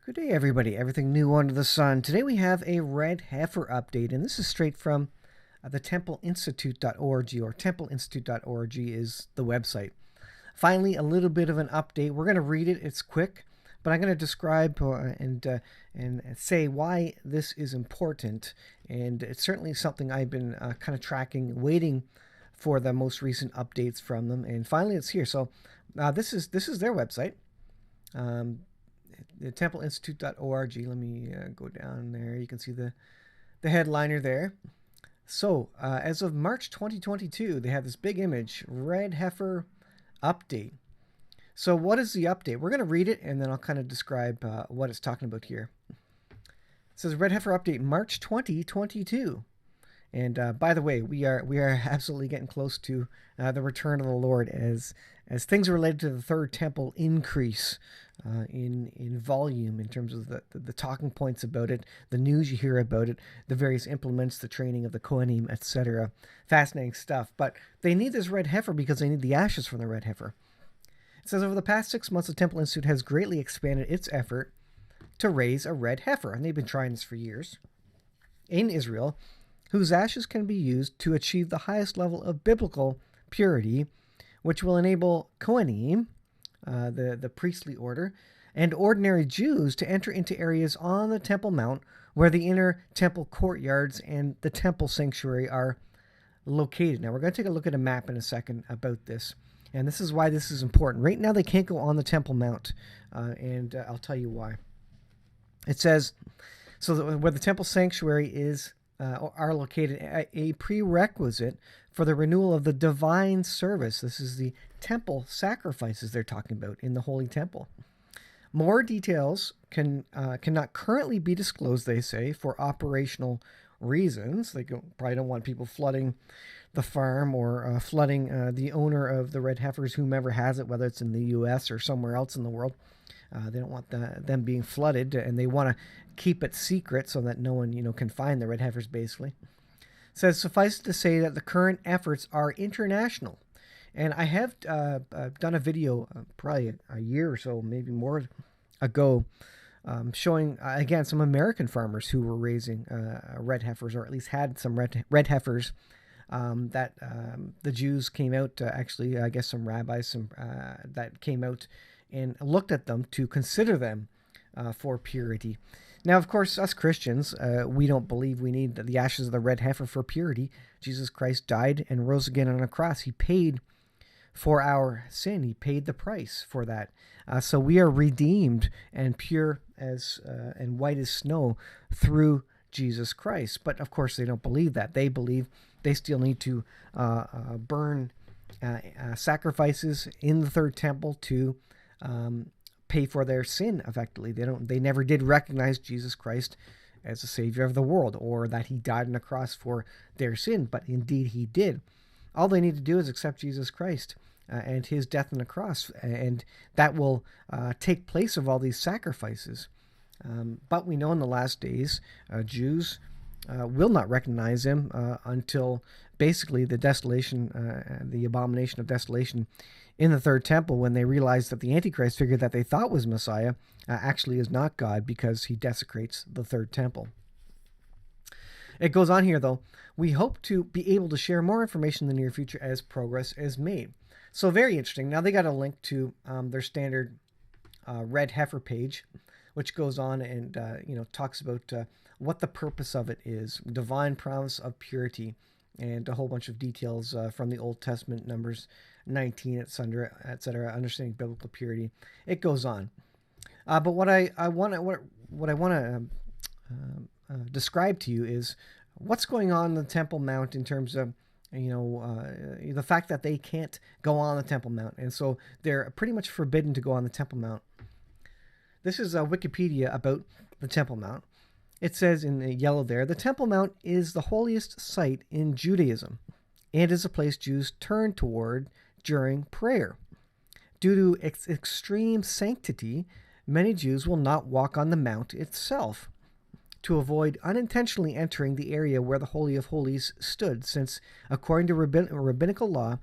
Good day, everybody. Everything new under the sun. Today we have a red heifer update, and this is straight from the templeinstitute.org, or templeinstitute.org is the website. Finally, a little bit of an update. We're going to read it. It's quick, but I'm going to describe and say why this is important. And it's certainly something I've been kind of tracking, waiting for the most recent updates from them. And finally, it's here. So this is their website. The templeinstitute.org. Let me go down there. You can see the headliner there. So, as of March 2022, they have this big image, Red Heifer Update. So, what is the update? We're going to read it, and then I'll kind of describe what it's talking about here. It says Red Heifer Update, March 2022. And by the way, we are absolutely getting close to the return of the Lord as things related to the third temple increase in volume in terms of the talking points about it, the news you hear about it, the various implements, the training of the Kohanim, etc. Fascinating stuff. But they need this red heifer because they need the ashes from the red heifer. It says over the past 6 months, the Temple Institute has greatly expanded its effort to raise a red heifer, and they've been trying this for years, in Israel, whose ashes can be used to achieve the highest level of biblical purity, which will enable Kohanim, the priestly order, and ordinary Jews to enter into areas on the Temple Mount where the inner temple courtyards and the temple sanctuary are located. Now, we're going to take a look at a map in a second about this, and this is why this is important. Right now, they can't go on the Temple Mount, and I'll tell you why. It says, so where the temple sanctuary is are located, a prerequisite for the renewal of the divine service. This is the temple sacrifices they're talking about in the Holy Temple. More details cannot currently be disclosed, they say, for operational reasons. They probably don't want people flooding the farm or flooding the owner of the red heifers, whomever has it, whether it's in the U.S. or somewhere else in the world. They don't want them being flooded, and they want to keep it secret so that no one, can find the red heifers, basically. It says, suffice it to say that the current efforts are international. And I have done a video probably a year or so, maybe more ago, showing, again, some American farmers who were raising red heifers, or at least had some red heifers that the Jews came out, actually, I guess some rabbis that came out and looked at them to consider them for purity. Now, of course, us Christians, we don't believe we need the ashes of the red heifer for purity. Jesus Christ died and rose again on a cross. He paid for our sin. He paid the price for that. So we are redeemed and pure as and white as snow through Jesus Christ. But of course, they don't believe that. They believe they still need to burn sacrifices in the third temple to pay for their sin. Effectively, they never did recognize Jesus Christ as the Savior of the world, or that He died on the cross for their sin, but indeed He did. All they need to do is accept Jesus Christ and His death on the cross, and that will take place of all these sacrifices. But we know in the last days, Jews will not recognize Him until basically the desolation, the abomination of desolation in the third temple, when they realize that the Antichrist figure that they thought was Messiah actually is not God, because he desecrates the third temple. It goes on here, though. We hope to be able to share more information in the near future as progress is made. So very interesting. Now they got a link to their standard red heifer page, which goes on and talks about what the purpose of it is, divine promise of purity, and a whole bunch of details from the Old Testament, Numbers 19, etc., understanding biblical purity. It goes on, but what I want to describe to you is what's going on in the Temple Mount in terms of the fact that they can't go on the Temple Mount, and so they're pretty much forbidden to go on the Temple Mount. This is Wikipedia about the Temple Mount. It says in the yellow there, the Temple Mount is the holiest site in Judaism and is a place Jews turn toward during prayer. Due to its extreme sanctity, many Jews will not walk on the mount itself to avoid unintentionally entering the area where the Holy of Holies stood, since, according to rabbinical law,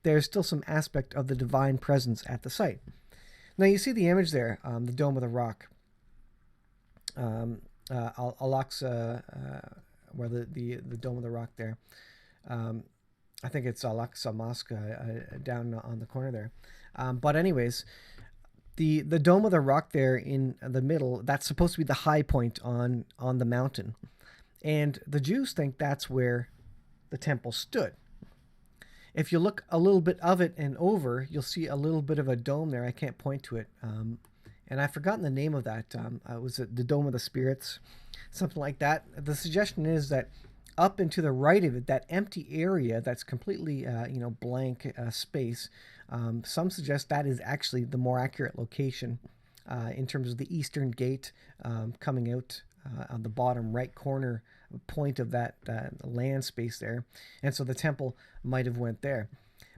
there is still some aspect of the divine presence at the site. Now you see the image there, the Dome of the Rock. Al-Aqsa, where the Dome of the Rock there. I think it's Al-Aqsa Mosque down on the corner there. But anyways, the Dome of the Rock there in the middle, that's supposed to be the high point on the mountain. And the Jews think that's where the temple stood. If you look a little bit of it and over, you'll see a little bit of a dome there. I can't point to it. And I've forgotten the name of that. Was it the Dome of the Spirits? Something like that. The suggestion is that up and to the right of it, that empty area that's completely, blank space, some suggest that is actually the more accurate location in terms of the eastern gate coming out on the bottom right corner point of that land space there. And so the temple might have went there.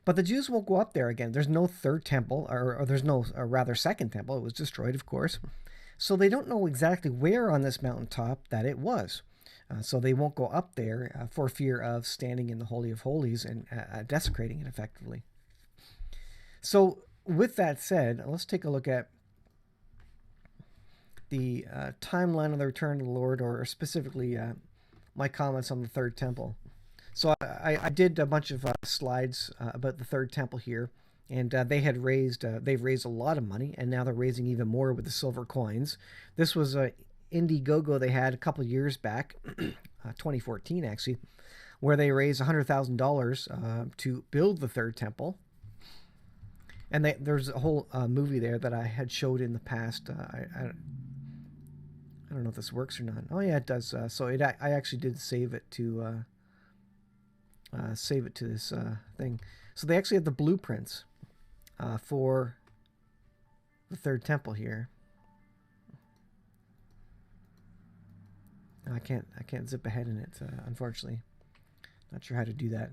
But the Jews won't go up there again. There's no third temple, or there's no, rather, second temple. It was destroyed, of course. So they don't know exactly where on this mountaintop that it was. So they won't go up there for fear of standing in the Holy of Holies and desecrating it effectively. So with that said, let's take a look at the timeline of the return of the Lord, or specifically my comments on the third temple. So I did a bunch of slides about the third temple here, and they've raised a lot of money, and now they're raising even more with the silver coins. This was Indiegogo they had a couple of years back, 2014 actually, where they raised $100,000 to build the third temple. And there's a whole movie there that I had showed in the past. I don't know if this works or not. Oh yeah, it does. So I actually did save it to this thing. So they actually have the blueprints for the third temple here. I can't zip ahead in it, unfortunately. Not sure how to do that.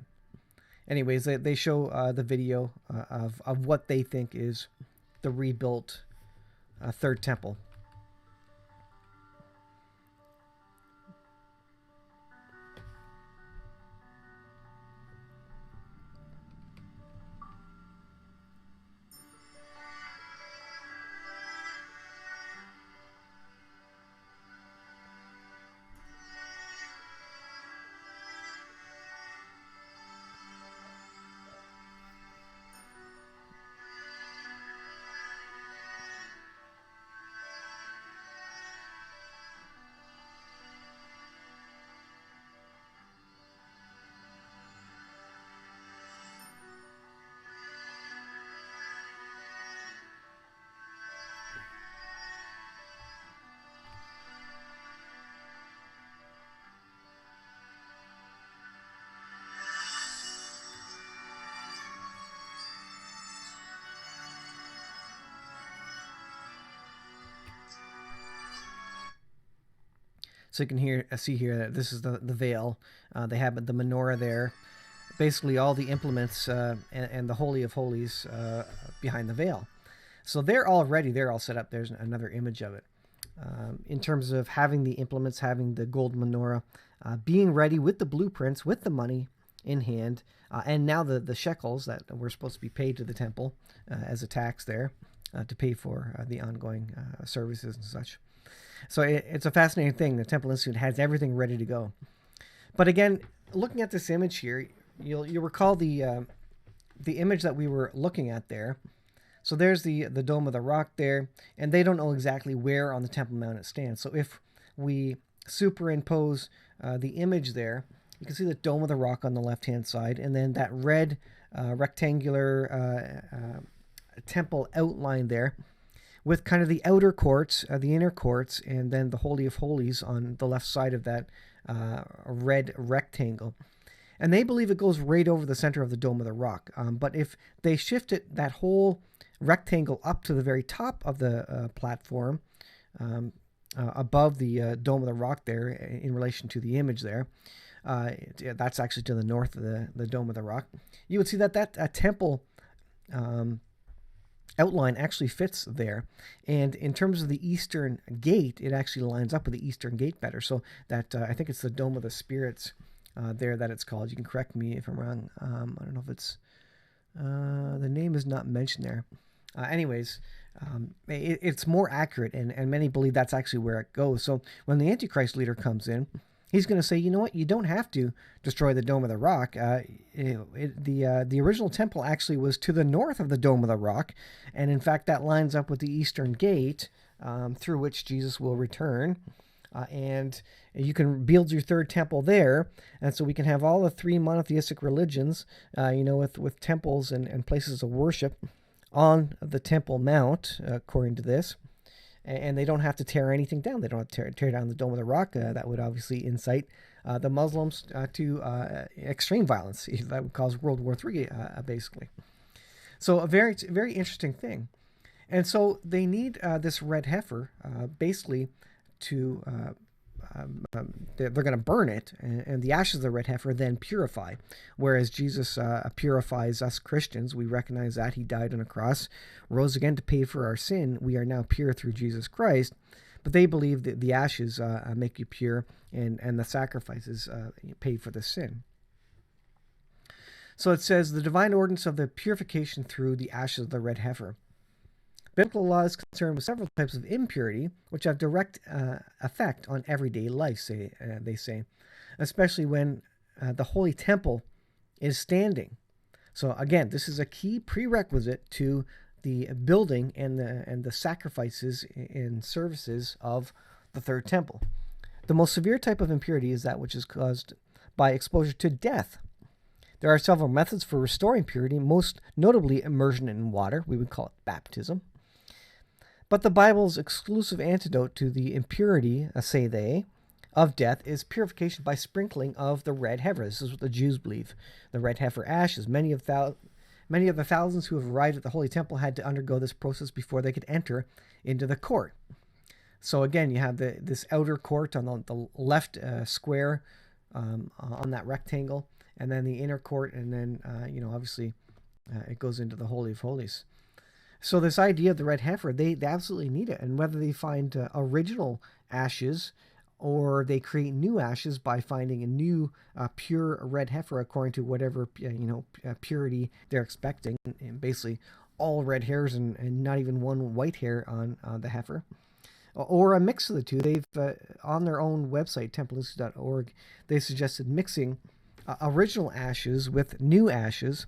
Anyways, they show the video of what they think is the rebuilt third temple. So you can see here that this is the veil. They have the menorah there. Basically, all the implements and the Holy of Holies behind the veil. So they're all set up. There's another image of it. In terms of having the implements, having the gold menorah, being ready with the blueprints, with the money in hand, and now the shekels that were supposed to be paid to the temple as a tax there to pay for the ongoing services and such. So it's a fascinating thing. The Temple Institute has everything ready to go. But again, looking at this image here, you'll recall the image that we were looking at there. So there's the Dome of the Rock there, and they don't know exactly where on the Temple Mount it stands. So if we superimpose the image there, you can see the Dome of the Rock on the left-hand side, and then that red rectangular temple outline there, with kind of the outer courts, the inner courts, and then the Holy of Holies on the left side of that red rectangle. And they believe it goes right over the center of the Dome of the Rock. But if they shift that whole rectangle up to the very top of the platform, above the Dome of the Rock there, in relation to the image there, that's actually to the north of the Dome of the Rock, you would see that temple outline actually fits there. And in terms of the eastern gate, it actually lines up with the eastern gate better. So that I think it's the Dome of the Spirits there that it's called. You can correct me if I'm wrong. I don't know if it's the name is not mentioned there. Anyways, It's more accurate, and many believe that's actually where it goes. So when the Antichrist leader comes in, he's going to say, you know what, you don't have to destroy the Dome of the Rock. The original temple actually was to the north of the Dome of the Rock, and in fact that lines up with the Eastern Gate, through which Jesus will return. And you can build your third temple there, and so we can have all the three monotheistic religions, with temples and places of worship on the Temple Mount, according to this. And they don't have to tear anything down. They don't have to tear down the Dome of the Rock. That would obviously incite the Muslims to extreme violence. That would cause World War III, basically. So a very, very interesting thing. And so they need this red heifer, basically, to they're going to burn it, and the ashes of the red heifer then purify. Whereas Jesus purifies us Christians. We recognize that he died on a cross, rose again to pay for our sin. We are now pure through Jesus Christ. But they believe that the ashes make you pure, and the sacrifices pay for the sin. So it says, the divine ordinance of the purification through the ashes of the red heifer. Biblical law is concerned with several types of impurity, which have direct effect on everyday life, they say, especially when the holy temple is standing. So again, this is a key prerequisite to the building and the sacrifices and services of the third temple. The most severe type of impurity is that which is caused by exposure to death. There are several methods for restoring purity, most notably immersion in water. We would call it baptism. But the Bible's exclusive antidote to the impurity, say they, of death is purification by sprinkling of the red heifer. This is what the Jews believe. The red heifer ashes. Many of the thousands who have arrived at the Holy Temple had to undergo this process before they could enter into the court. So again, you have this outer court on the left square on that rectangle, and then the inner court, and then, obviously it goes into the Holy of Holies. So this idea of the red heifer, they absolutely need it. And whether they find original ashes or they create new ashes by finding a new pure red heifer according to whatever purity they're expecting, and basically all red hairs and not even one white hair on the heifer, or a mix of the two. They've on their own website, templeinstitute.org, they suggested mixing original ashes with new ashes,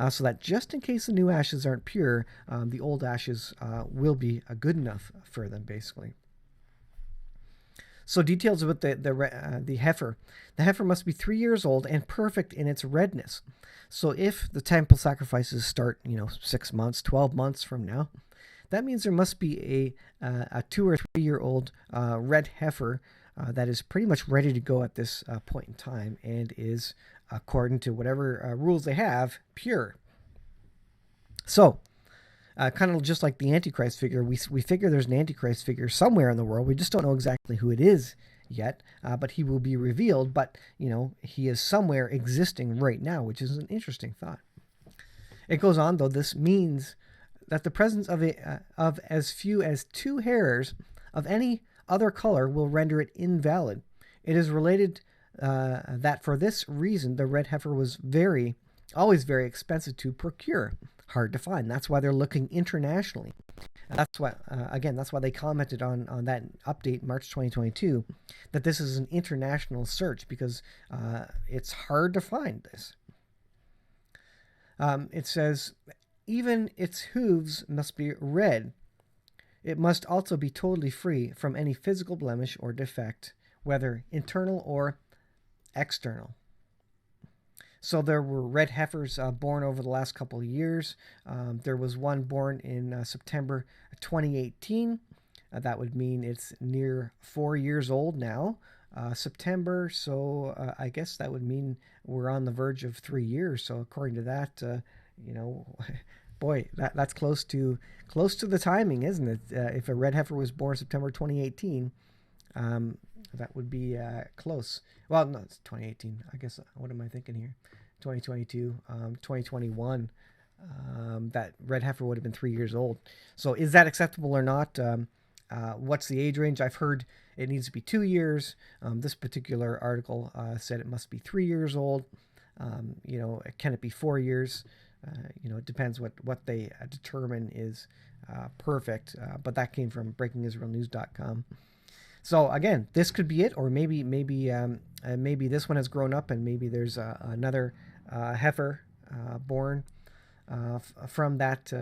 so that just in case the new ashes aren't pure, the old ashes will be good enough for them, basically. So details about the heifer. The heifer must be 3 years old and perfect in its redness. So if the temple sacrifices start, 6 months, 12 months from now, that means there must be a 2 or 3 year old red heifer that is pretty much ready to go at this point in time and is, according to whatever rules they have, pure. So, kind of just like the Antichrist figure, we figure there's an Antichrist figure somewhere in the world. We just don't know exactly who it is yet, but he will be revealed. But, he is somewhere existing right now, which is an interesting thought. It goes on, though, this means that the presence of as few as 2 hairs of any other color will render it invalid. It is related that for this reason the red heifer was always very expensive to procure, hard to find. That's why they're looking internationally. And that's why that's why they commented on that update in March 2022 that this is an international search, because it's hard to find this. It says even its hooves must be red. It must also be totally free from any physical blemish or defect, whether internal or external. So there were red heifers born over the last couple of years. There was one born in September 2018. That would mean it's near 4 years old now. September, so I guess that would mean we're on the verge of 3 years. So according to that, boy, that's close to the timing, isn't it? If a red heifer was born September 2018, that would be close. Well, no, it's 2018. I guess, what am I thinking here? 2022, 2021. That red heifer would have been 3 years old. So is that acceptable or not? What's the age range? I've heard it needs to be 2 years. This particular article said it must be 3 years old. Can it be 4 years? It depends what they determine is perfect. But that came from breakingisraelnews.com. So again, this could be it, or maybe this one has grown up, and maybe there's another heifer born from that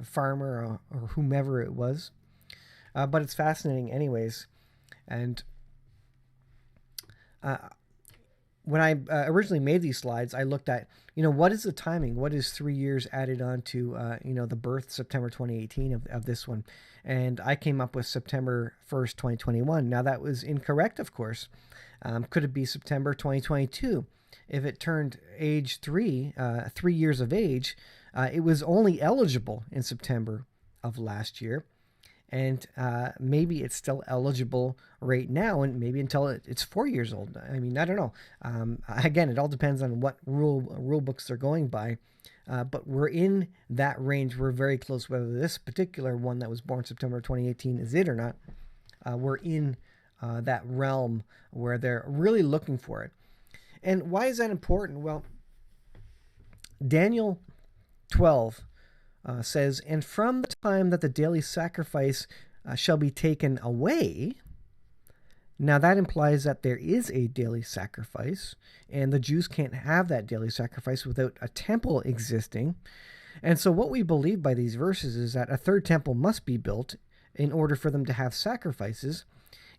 farmer or whomever it was. But it's fascinating, anyways. And when I originally made these slides, I looked at, what is the timing? What is 3 years added on to, the birth, September 2018 of this one? And I came up with September 1st, 2021. Now, that was incorrect, of course. Could it be September 2022? If it turned age 3 years of age, it was only eligible in September of last year. And maybe it's still eligible right now, and maybe until it's 4 years old. I mean, I don't know. Again, it all depends on what rule books they're going by. But we're in that range. We're very close. Whether this particular one that was born September 2018 is it or not, we're in that realm where they're really looking for it. And why is that important? Well, Daniel 12 says, and from the time that the daily sacrifice shall be taken away. Now that implies that there is a daily sacrifice, and the Jews can't have that daily sacrifice without a temple existing. And so what we believe by these verses is that a third temple must be built in order for them to have sacrifices,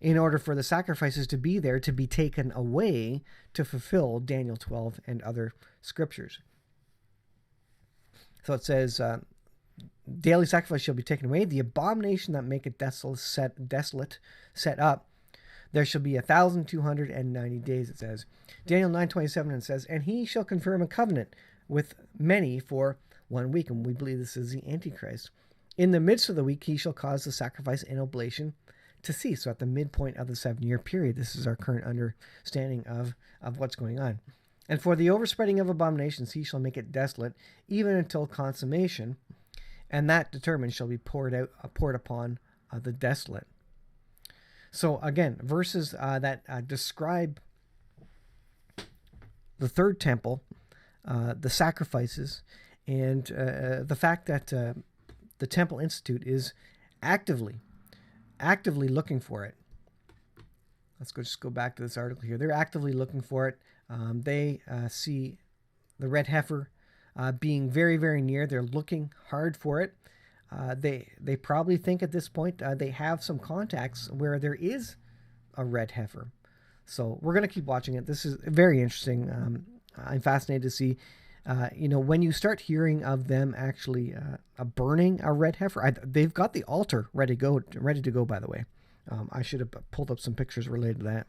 in order for the sacrifices to be there, to be taken away, to fulfill Daniel 12 and other scriptures. So it says, daily sacrifice shall be taken away. The abomination that maketh desolate set up. There shall be 1,290 days, it says. Daniel 9:27, it says, and he shall confirm a covenant with many for 1 week. And we believe this is the Antichrist. In the midst of the week, he shall cause the sacrifice and oblation to cease. So at the midpoint of the 7-year period, this is our current understanding of what's going on. And for the overspreading of abominations, he shall make it desolate, even until consummation. And that determined shall be poured upon the desolate. So again, verses that describe the third temple, the sacrifices, and the fact that the Temple Institute is actively looking for it. Let's just go back to this article here. They're actively looking for it. They see the red heifer being very, very near. They're looking hard for it. They probably think at this point they have some contacts where there is a red heifer. So we're going to keep watching it. This is very interesting. I'm fascinated to see, when you start hearing of them actually burning a red heifer. They've got the altar ready to go, by the way. I should have pulled up some pictures related to that.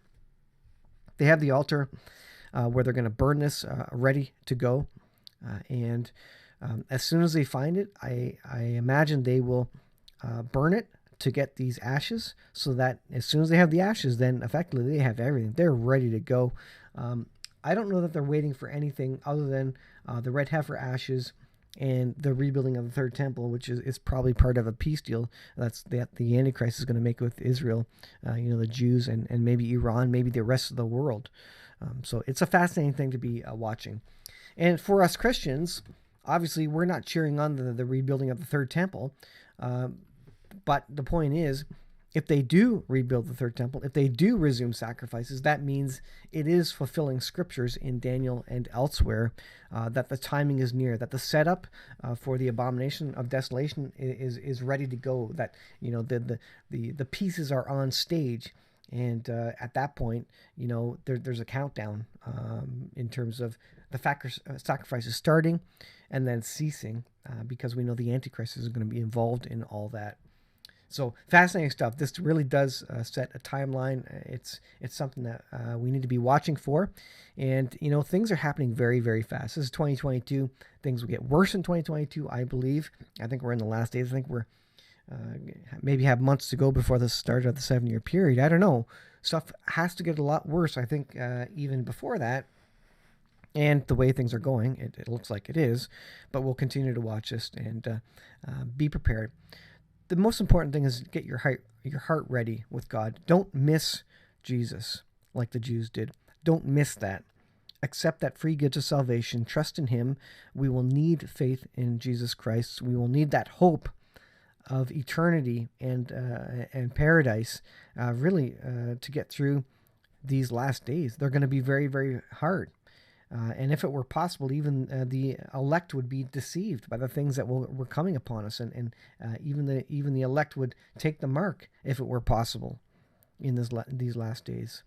They have the altar where they're going to burn this ready to go. And as soon as they find it, I imagine they will burn it to get these ashes, so that as soon as they have the ashes, then effectively they have everything. They're ready to go. I don't know that they're waiting for anything other than the red heifer ashes and the rebuilding of the third temple, which is probably part of a peace deal that the Antichrist is going to make with Israel, the Jews and maybe Iran, maybe the rest of the world. So it's a fascinating thing to be watching. And for us Christians, obviously we're not cheering on the rebuilding of the third temple. But the point is, if they do rebuild the third temple, if they do resume sacrifices, that means it is fulfilling scriptures in Daniel and elsewhere, that the timing is near, that the setup for the abomination of desolation is ready to go, that the pieces are on stage. And at that point, there's a countdown in terms of the sacrifices starting and then ceasing, because we know the Antichrist is going to be involved in all that. So fascinating stuff. This really does set a timeline. It's something that we need to be watching for. And, things are happening very, very fast. This is 2022. Things will get worse in 2022, I believe. I think we're in the last days. I think we're maybe have months to go before the start of the 7-year period. I don't know. Stuff has to get a lot worse, I think, even before that. And the way things are going, it looks like it is. But we'll continue to watch this and be prepared. The most important thing is get your heart ready with God. Don't miss Jesus like the Jews did. Don't miss that. accept that free gift of salvation, trust in Him. We will need faith in Jesus Christ. We will need that hope of eternity and paradise, to get through these last days. They're going to be very, very hard. And if it were possible, even the elect would be deceived by the things that were coming upon us, and even the elect would take the mark if it were possible in these last days.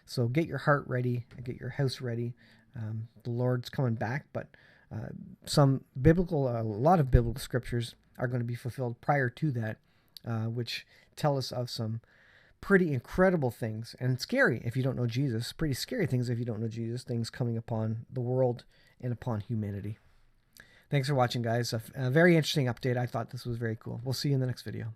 So get your heart ready, get your house ready. The Lord's coming back, but a lot of biblical scriptures are going to be fulfilled prior to that, which tell us of some pretty incredible things, and scary if you don't know Jesus. Pretty scary things if you don't know Jesus. Things coming upon the world and upon humanity. Thanks for watching, guys. A very interesting update. I thought this was very cool. We'll see you in the next video.